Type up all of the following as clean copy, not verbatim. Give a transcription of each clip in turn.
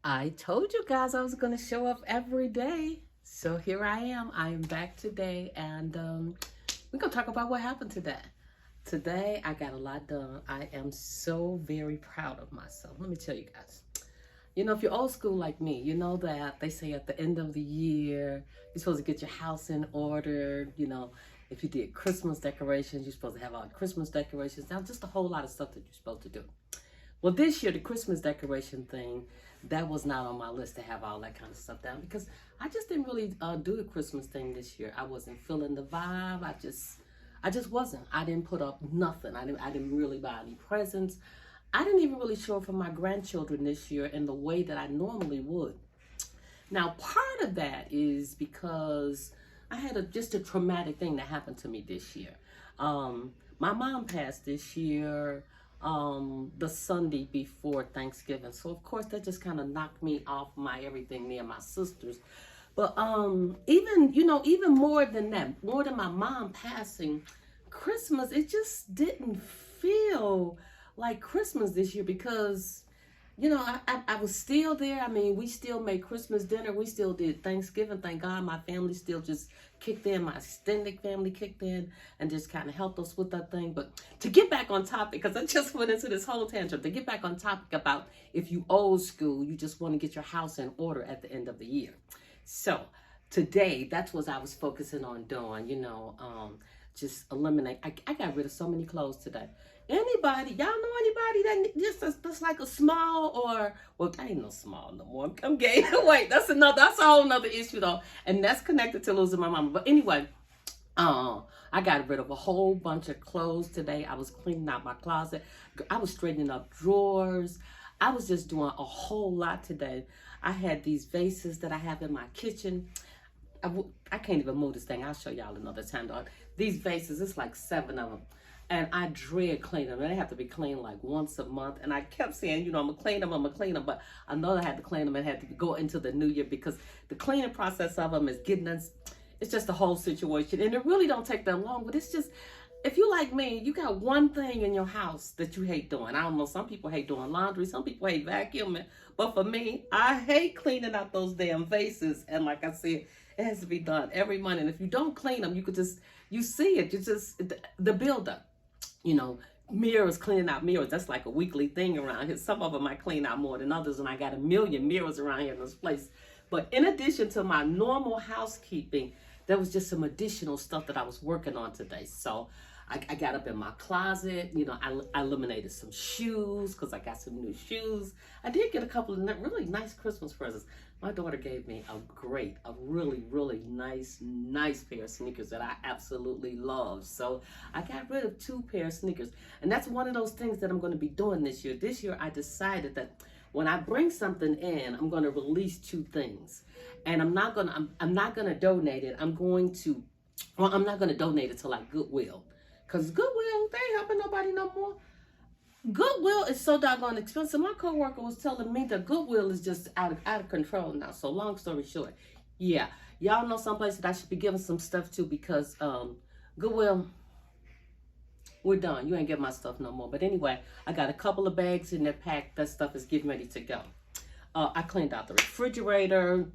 I told you guys I was going to show up every day. So here I am. I am back today, and we're going to talk about what happened today. Today, I got a lot done. I am so very proud of myself. Let me tell you guys. You know, if you're old school like me, you know that they say at the end of the year, you're supposed to get your house in order. You know, if you did Christmas decorations, you're supposed to have all the Christmas decorations. Now, just a whole lot of stuff that you're supposed to do. Well, this year, the Christmas decoration thing, that was not on my list to have all that kind of stuff down because I just didn't really do the Christmas thing this year. I wasn't feeling the vibe. I just wasn't. I didn't put up nothing. I didn't really buy any presents. I didn't even really show up for my grandchildren this year in the way that I normally would. Now, part of that is because I had just a traumatic thing that happened to me this year. My mom passed this year the Sunday before Thanksgiving. So of course that just kind of knocked me off my everything, me and my sisters. But even more than that, more than my mom passing, Christmas, it just didn't feel like Christmas this year because I was still there. I mean, we still made Christmas dinner. We still did Thanksgiving. Thank God my family still just kicked in. My extended family kicked in and just kind of helped us with that thing. But to get back on topic, because I just went into this whole tangent, to get back on topic about if you old school, you just want to get your house in order at the end of the year. So today, that's what I was focusing on doing, just eliminate. I got rid of so many clothes today. Anybody, y'all know anybody that just like a small or, well, I ain't no small no more. I'm gay. Wait, that's a whole nother issue though. And that's connected to losing my mama. But anyway, I got rid of a whole bunch of clothes today. I was cleaning out my closet. I was straightening up drawers. I was just doing a whole lot today. I had these vases that I have in my kitchen. I can't even move this thing. I'll show y'all another time. These vases, it's like 7 of them. And I dread cleaning them. They have to be cleaned like once a month. And I kept saying, I'm going to clean them. But I know I had to clean them and had to go into the new year because the cleaning process of them is getting us, it's just a whole situation. And it really don't take that long. But it's just, if you like me, you got one thing in your house that you hate doing. I don't know, some people hate doing laundry. Some people hate vacuuming. But for me, I hate cleaning out those damn vases. And like I said, it has to be done every month. And if you don't clean them, you see it. You just, the buildup. Mirrors, cleaning out mirrors, that's like a weekly thing around here. Some of them I clean out more than others, and I got a million mirrors around here in this place. But in addition to my normal housekeeping, there was just some additional stuff that I was working on today. So I got up in my closet, I eliminated some shoes because I got some new shoes. I did get a couple of really nice Christmas presents. My daughter gave me a really, really nice pair of sneakers that I absolutely love. So I got rid of 2 pair of sneakers. And that's one of those things that I'm going to be doing this year. This year I decided that when I bring something in, I'm going to release 2 things. And I'm not going to donate it. I'm not going to donate it to like Goodwill. Because Goodwill, they ain't helping nobody no more. Goodwill is so doggone expensive. My coworker was telling me that Goodwill is just out of control now. So long story short, yeah, y'all know someplace that I should be giving some stuff to because Goodwill, we're done. You ain't get my stuff no more. But anyway, I got a couple of bags in there packed. That stuff is getting ready to go. I cleaned out the refrigerator.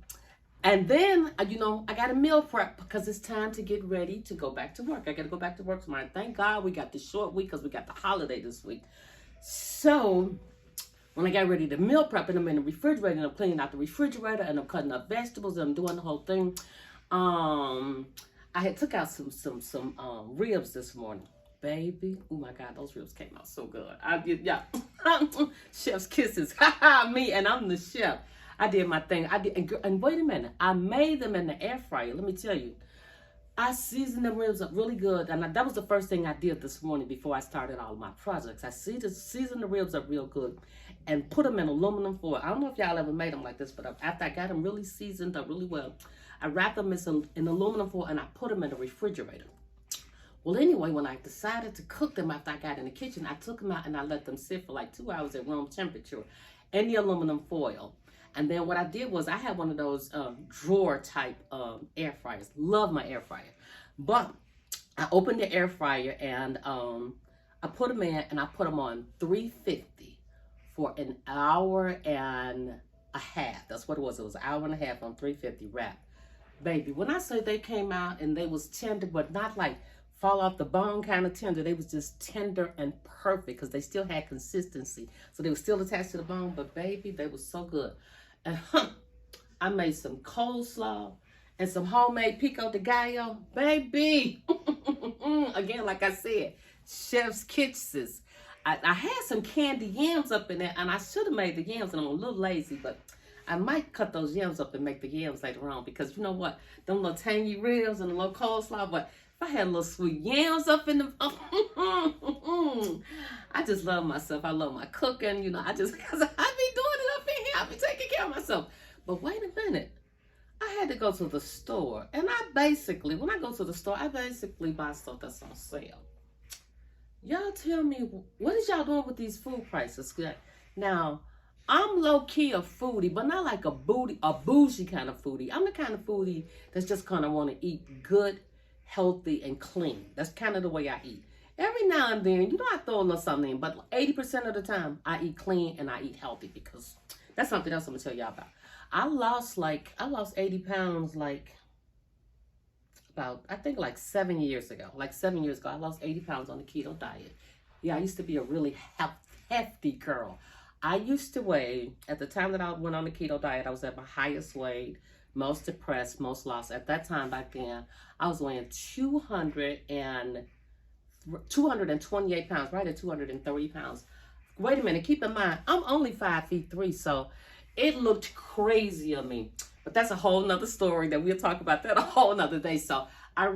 And then, I got a meal prep because it's time to get ready to go back to work. I got to go back to work tomorrow. Thank God we got the short week because we got the holiday this week. So, when I got ready to meal prep and I'm in the refrigerator and I'm cleaning out the refrigerator and I'm cutting up vegetables and I'm doing the whole thing, I had took out some ribs this morning. Baby, oh my God, those ribs came out so good. I did, yeah. Chef's kisses. Me, and I'm the chef. I did my thing. And wait a minute. I made them in the air fryer. Let me tell you. I seasoned the ribs up really good. And that was the first thing I did this morning before I started all of my projects. I seasoned the ribs up real good and put them in aluminum foil. I don't know if y'all ever made them like this, but after I got them really seasoned up really well, I wrapped them in aluminum foil and I put them in the refrigerator. Well, anyway, when I decided to cook them after I got in the kitchen, I took them out and I let them sit for like 2 hours at room temperature in the aluminum foil. And then what I did was I had one of those drawer type air fryers. Love my air fryer. But I opened the air fryer and I put them in and I put them on 350 for an hour and a half. That's what it was. It was an hour and a half on 350 wrap. Baby, when I say they came out and they was tender, but not like fall off the bone kind of tender. They was just tender and perfect because they still had consistency. So they were still attached to the bone, but baby, they was so good. And I made some coleslaw and some homemade pico de gallo. Baby, again, like I said, chef's kisses. I had some candy yams up in there, and I should have made the yams, and I'm a little lazy, but I might cut those yams up and make the yams later on, because you know what? Them little tangy ribs and the little coleslaw, but if I had little sweet yams up in the... I just love myself. I love my cooking, you know. Because I be doing it up in here. I be taking care of myself. But wait a minute. I had to go to the store, and when I go to the store, I basically buy stuff that's on sale. Y'all tell me, what is y'all doing with these food prices? Now, I'm low-key a foodie, but not like a bougie kind of foodie. I'm the kind of foodie that's just kind of want to eat good, healthy, and clean. That's kind of the way I eat. Every now and then, you know, I throw a little something in, but 80% of the time, I eat clean and I eat healthy, because that's something else I'm going to tell y'all about. I lost 80 pounds I think 7 years ago. Like 7 years ago, I lost 80 pounds on the keto diet. Yeah, I used to be a really hefty girl. I used to weigh, at the time that I went on the keto diet, I was at my highest weight, most depressed, most lost. At that time back then, I was weighing 228 pounds, right at 230 pounds. Wait a minute, keep in mind, I'm only 5'3", so it looked crazy on me. But that's a whole nother story that we'll talk about that a whole nother day. So I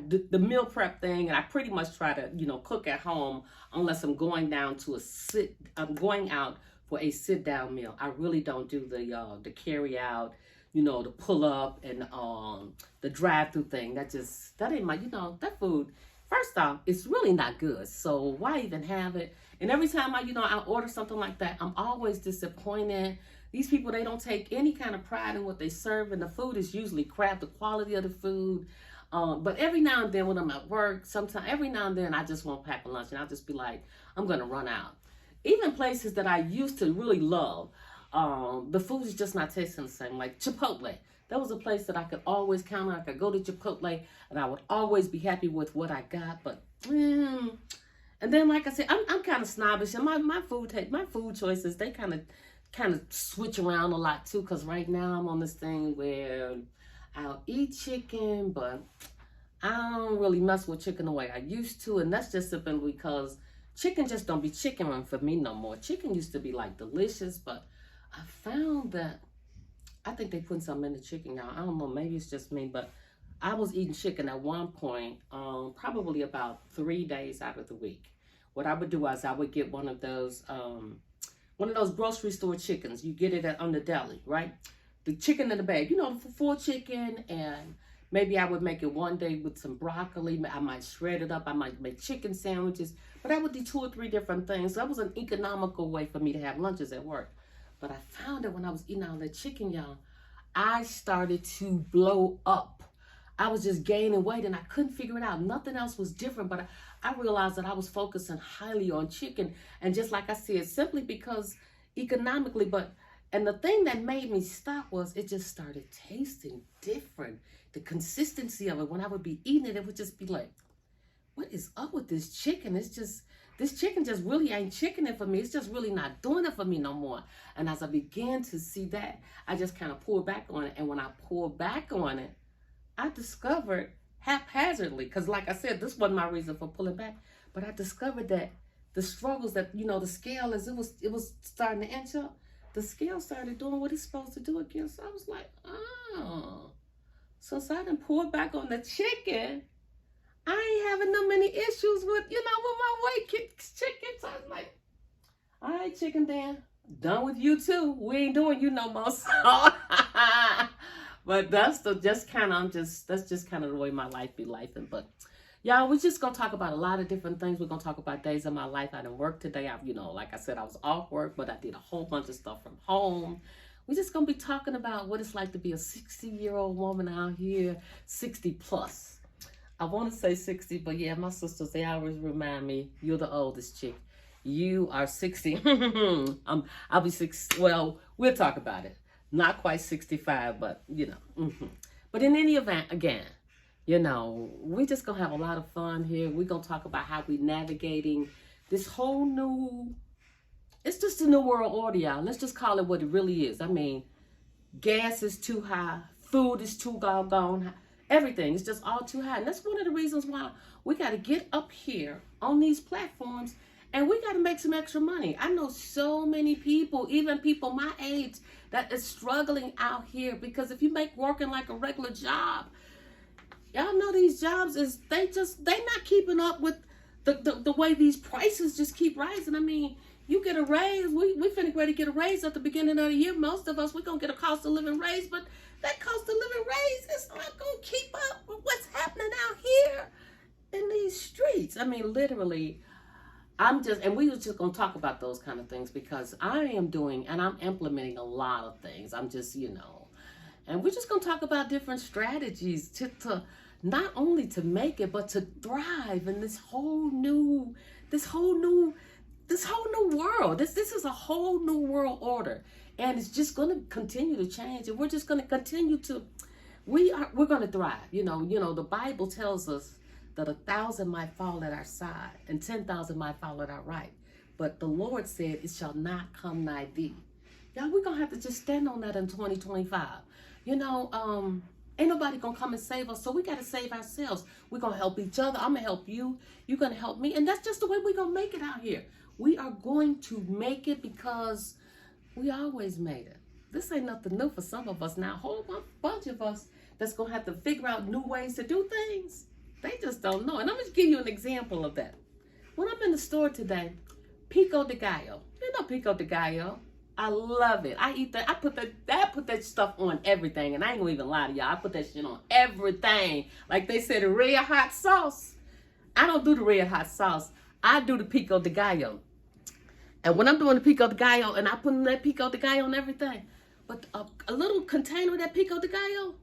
did the meal prep thing, and I pretty much try to, you know, cook at home unless I'm going out for a sit down meal. I really don't do the carry out, you know, the pull up and the drive through thing. That ain't my, you know, that food. First off, it's really not good. So why even have it? And every time I order something like that, I'm always disappointed. These people, they don't take any kind of pride in what they serve, and the food is usually crap, the quality of the food. But every now and then when I'm at work, every now and then I just want to pack a lunch, and I'll just be like, I'm going to run out. Even places that I used to really love, the food is just not tasting the same. Like Chipotle. That was a place that I could always count on. I could go to Chipotle, and I would always be happy with what I got. But, and then, like I said, I'm kind of snobbish, and my food choices, they kind of switch around a lot too, because right now I'm on this thing where I'll eat chicken, but I don't really mess with chicken the way I used to, and that's just simply because chicken just don't be chicken for me no more. Chicken used to be like delicious, but I found that I think they put something in the chicken, y'all. I don't know, maybe it's just me, but I was eating chicken at one point, probably about 3 days out of the week. What I would do is I would get one of those grocery store chickens. You get it on the deli, right? The chicken in the bag, you know, the full chicken, and maybe I would make it one day with some broccoli. I might shred it up. I might make chicken sandwiches, but I would do 2 or 3 different things. That was an economical way for me to have lunches at work. But I found that when I was eating all that chicken, y'all, I started to blow up. I was just gaining weight, and I couldn't figure it out. Nothing else was different, but I realized that I was focusing highly on chicken. And just like I said, simply because economically, and the thing that made me stop was it just started tasting different. The consistency of it, when I would be eating it, it would just be like, what is up with this chicken? This chicken just really ain't chickening for me. It's just really not doing it for me no more. And as I began to see that, I just kind of pulled back on it. And when I pulled back on it, I discovered haphazardly, because like I said, this wasn't my reason for pulling back, but I discovered that the struggles that, you know, the scale, as it was starting to inch up, the scale started doing what it's supposed to do again. So I was like, oh, so I done pulled back on the chicken. I ain't having no many issues with, you know, with my weight chicken. So I was like, all right, Chicken Dan, done with you too. We ain't doing you no more. So but that's just kind of the way my life be lifing. But y'all, we're just gonna talk about a lot of different things. We're gonna talk about days of my life. I didn't work today. Like I said, I was off work, but I did a whole bunch of stuff from home. We're just gonna be talking about what it's like to be a 60-year-old woman out here, 60 plus. I want to say 60, but yeah, my sisters, they always remind me, you're the oldest chick. You are 60. I'll be 6. Well, we'll talk about it. Not quite 65, but you know. But in any event, again, you know, we just gonna have a lot of fun here. We're gonna talk about how we navigating this whole new. It's just a new world order, y'all. Let's just call it what it really is. I mean, gas is too high, food is too gone high. Everything is just all too high. And that's one of the reasons why we got to get up here on these platforms and we got to make some extra money. I know so many people, even people my age, that is struggling out here because if you make working like a regular job, y'all know these jobs is, they not keeping up with the way these prices just keep rising. I mean, you get a raise. We finna ready to get a raise at the beginning of the year. Most of us, we're going to get a cost of living raise, but that cost of living raise is not going to keep up with what's happening out here in these streets. I mean, literally, and we were just going to talk about those kind of things because I am doing, and I'm implementing a lot of things. I'm just, you know, and we're just going to talk about different strategies to not only to make it, but to thrive in this whole new world. This is a whole new world order, and it's just going to continue to change, and we're just going to continue to we're going to thrive. You know the Bible tells us that 1,000 might fall at our side and 10,000 might fall at our right, but the Lord said it shall not come nigh thee. Y'all, we're going to have to just stand on that in 2025. You know, ain't nobody gonna come and save us, so we gotta save ourselves. We're gonna help each other. I'm gonna help you. You're gonna help me, and that's just the way we're gonna make it out here. We are going to make it because we always made it. This ain't nothing new for some of us now. A whole bunch of us that's gonna have to figure out new ways to do things. They just don't know. And I'm gonna give you an example of that. When I'm in the store today, pico de gallo. You know pico de gallo. I love it. I eat that. I put that stuff on everything, and I ain't gonna even lie to y'all. I put that shit on everything. Like they said, the red hot sauce. I don't do the red hot sauce. I do the pico de gallo. And when I'm doing the pico de gallo, and I put that pico de gallo on everything, but a little container of that pico de gallo,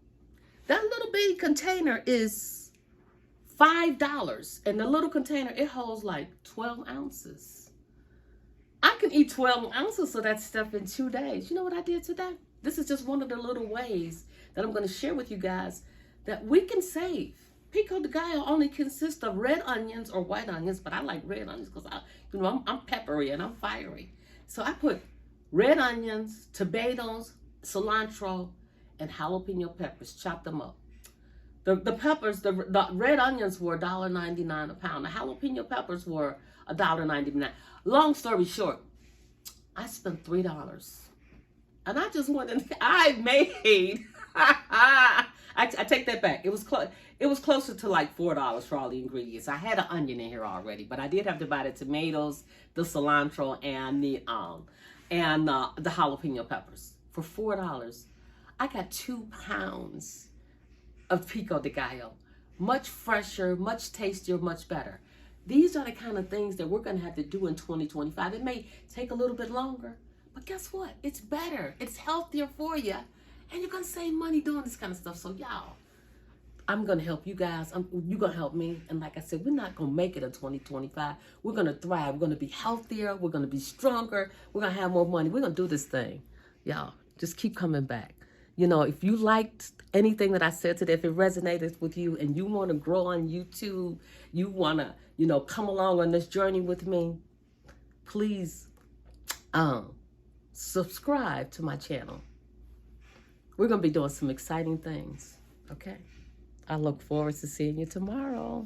that little bitty container is $5, and the little container, it holds like 12 ounces. I can eat 12 ounces of that stuff in 2 days. You know what I did today? This is just one of the little ways that I'm going to share with you guys that we can save. Pico de gallo only consists of red onions or white onions, but I like red onions because I'm peppery and I'm fiery. So I put red onions, tomatoes, cilantro, and jalapeno peppers. Chop them up. The peppers, the red onions were $1.99 a pound. The jalapeno peppers were $1.99. Long story short, I spent $3. And I just went and I made, I take that back. It was closer to like $4 for all the ingredients. I had an onion in here already, but I did have to buy the tomatoes, the cilantro, and the jalapeno peppers. For $4, I got 2 pounds of pico de gallo. Much fresher, much tastier, much better. These are the kind of things that we're going to have to do in 2025. It may take a little bit longer, but guess what? It's better. It's healthier for you, and you're going to save money doing this kind of stuff. So y'all, I'm going to help you guys. You're going to help me. And like I said, we're not going to make it in 2025. We're going to thrive. We're going to be healthier. We're going to be stronger. We're going to have more money. We're going to do this thing. Y'all, just keep coming back. You know, if you liked anything that I said today, if it resonated with you and you want to grow on YouTube, you want to, you know, come along on this journey with me, please subscribe to my channel. We're going to be doing some exciting things, okay? I look forward to seeing you tomorrow.